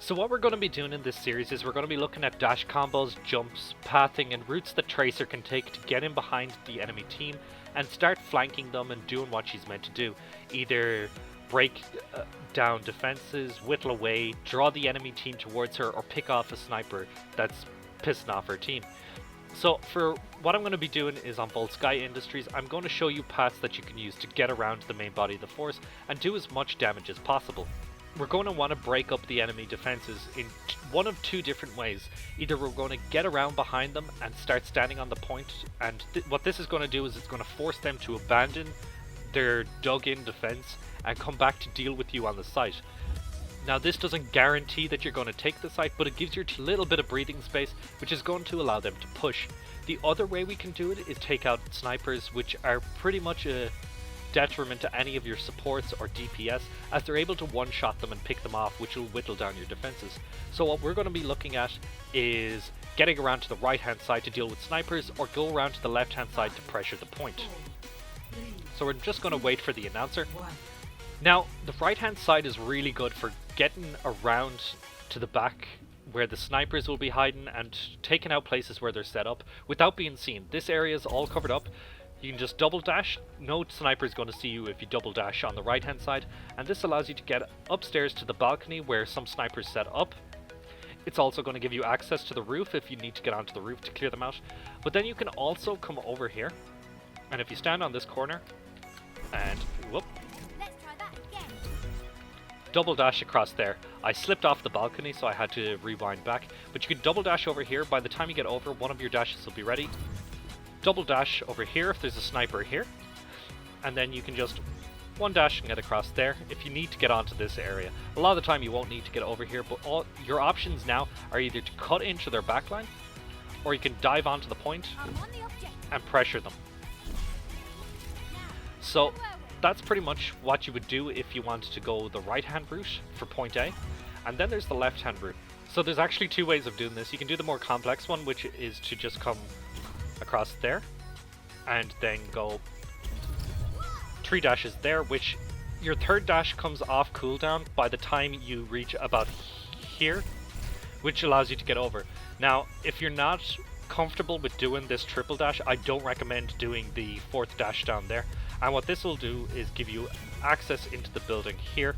So what we're going to be doing in this series is we're going to be looking at dash combos, jumps, pathing, and routes that Tracer can take to get in behind the enemy team and start flanking them and doing what she's meant to do. Either break down defenses, whittle away, draw the enemy team towards her, or pick off a sniper that's pissing off her team. So for what I'm going to be doing is on Volskaya Industries, I'm going to show you paths that you can use to get around the main body of the force and do as much damage as possible. We're going to want to break up the enemy defenses in one of two different ways. Either we're going to get around behind them and start standing on the point, and what this is going to do is it's going to force them to abandon their dug-in defense and come back to deal with you on the site. Now this doesn't guarantee that you're going to take the site, but it gives you a little bit of breathing space, which is going to allow them to push. The other way we can do it is take out snipers, which are pretty much a detriment to any of your supports or DPS, as they're able to one-shot them and pick them off, which will whittle down your defenses. So what we're going to be looking at is getting around to the right-hand side to deal with snipers, or go around to the left-hand side to pressure the point. So we're just going to wait for the announcer. Now, the right-hand side is really good for getting around to the back where the snipers will be hiding and taking out places where they're set up without being seen. This area is all covered up. You can just double dash. No sniper is going to see you if you double dash on the right hand side, and this allows you to get upstairs to the balcony where some snipers set up. It's also going to give you access to the roof if you need to get onto the roof to clear them out. But then you can also come over here, and if you stand on this corner and whoop, double dash across there. I slipped off the balcony, so I had to rewind back, but you can double dash over here. By the time you get over, one of your dashes will be ready. Double dash over here if there's a sniper here, and then you can just one dash and get across there if you need to get onto this area. A lot of the time you won't need to get over here, but all your options now are either to cut into their backline, or you can dive onto the point and pressure them. So that's pretty much what you would do if you wanted to go the right hand route for point A, and then there's the left hand route. So there's actually two ways of doing this. You can do the more complex one, which is to just come across there and then go 3 dashes there, which your third dash comes off cooldown by the time you reach about here, which allows you to get over. Now if you're not comfortable with doing this triple dash, I don't recommend doing the 4th dash down there, and what this will do is give you access into the building here,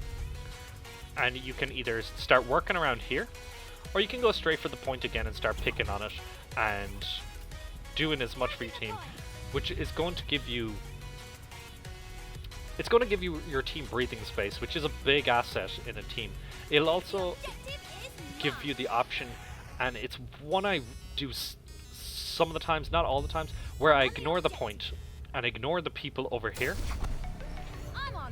and you can either start working around here, or you can go straight for the point again and start picking on it and doing as much for your team, which is going to give you your team breathing space, which is a big asset in a team. It'll also give you the option, and it's one I do some of the times, not all the times, where I ignore the point and ignore the people over here,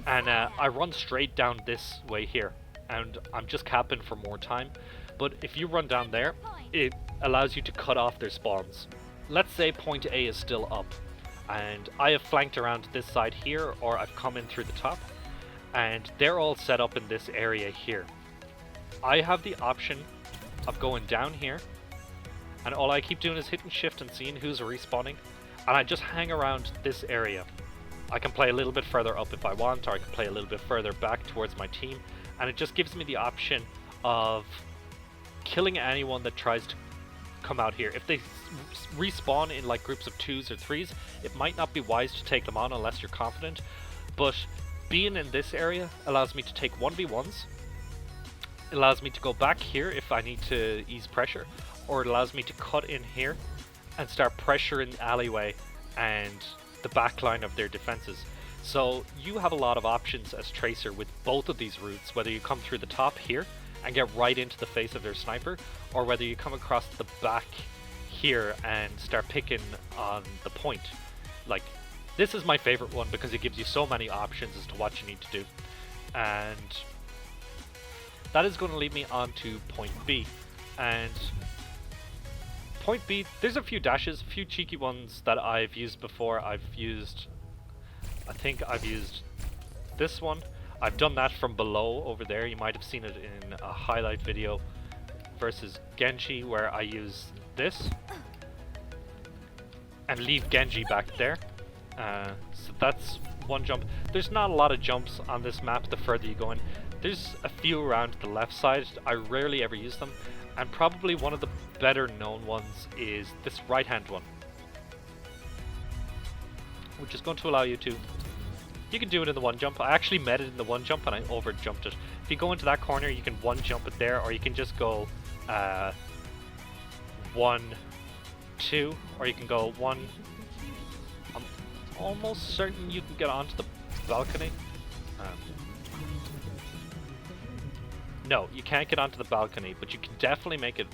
and I run straight down this way here, and I'm just capping for more time. But if you run down there, it allows you to cut off their spawns. Let's say point A is still up, and I have flanked around this side here, or I've come in through the top, and they're all set up in this area here. I have the option of going down here, and all I keep doing is hitting shift and seeing who's respawning, and I just hang around this area. I can play a little bit further up if I want, or I can play a little bit further back towards my team, and it just gives me the option of killing anyone that tries to come out here. If they respawn in like groups of 2s or 3s, it might not be wise to take them on unless you're confident, but being in this area allows me to take 1v1s, it allows me to go back here if I need to ease pressure, or it allows me to cut in here and start pressuring the alleyway and the backline of their defenses. So you have a lot of options as Tracer with both of these routes, whether you come through the top here and get right into the face of their sniper, or whether you come across the back here and start picking on the point. Like, this is my favorite one because it gives you so many options as to what you need to do. And that is going to lead me on to point B. And point B, there's a few dashes, a few cheeky ones that I've used before. I think I've used this one. I've done that from below over there. You might have seen it in a highlight video versus Genji, where I use this and leave Genji back there. So that's one jump. There's not a lot of jumps on this map the further you go in. There's a few around the left side. I rarely ever use them, and probably one of the better known ones is this right hand one, which is going to allow you to, you can do it in the one jump. I actually met it in the one jump and I over jumped it. If you go into that corner, you can one jump it there, or you can just go 1, 2, or you can go 1. I'm almost certain you can get onto the balcony. No, you can't get onto the balcony, but you can definitely make it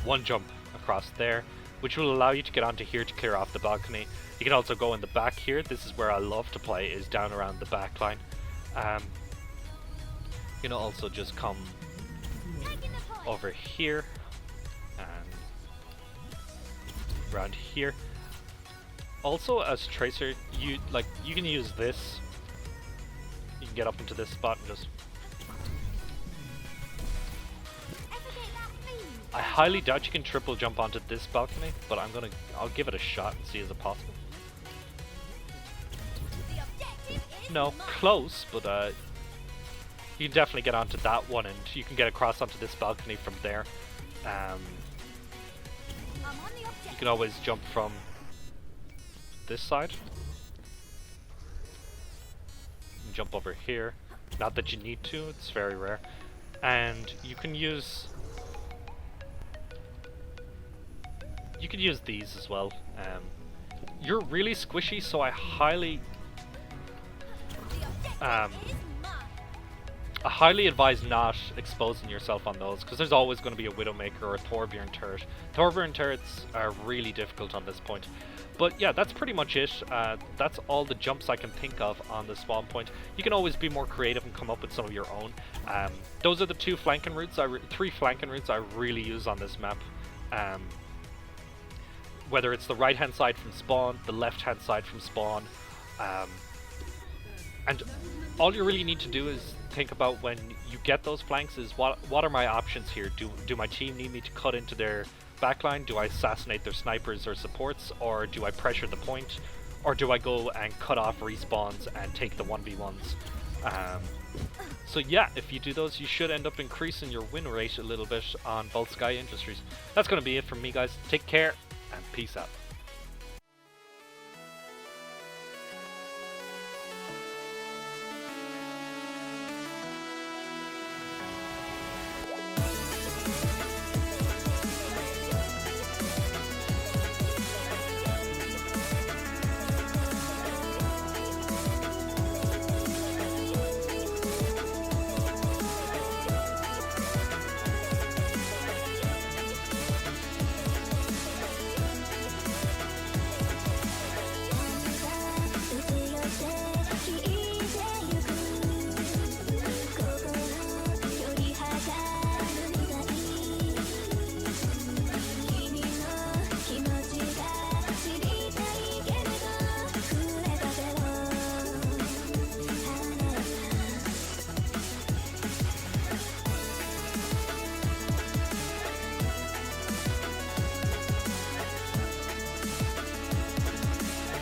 one jump across there, which will allow you to get onto here to clear off the balcony. You can also go in the back here. This is where I love to play, is down around the back line. You can also just come over here and around here. Also, as Tracer, you can use this. You can get up into this spot and just. I highly doubt you can triple jump onto this balcony, but I'll give it a shot and see is it possible. No, close, but you can definitely get onto that one, and you can get across onto this balcony from there. You can always jump from this side. You can jump over here. Not that you need to, it's very rare. And you can use these as well. You're really squishy, so I highly advise not exposing yourself on those, because there's always going to be a Widowmaker or a Torbjorn turret. Torbjorn turrets are really difficult on this point. But yeah, that's pretty much it. That's all the jumps I can think of on the spawn point. You can always be more creative and come up with some of your own. Those are the 3 flanking routes I really use on this map. Whether it's the right hand side from spawn, the left hand side from spawn, and all you really need to do is think about when you get those flanks is what are my options here? Do my team need me to cut into their backline? Do I assassinate their snipers or supports, or do I pressure the point, or do I go and cut off respawns and take the 1v1s? So yeah, if you do those, you should end up increasing your win rate a little bit on Volskaya Industries. That's going to be it from me, guys. Take care and peace out.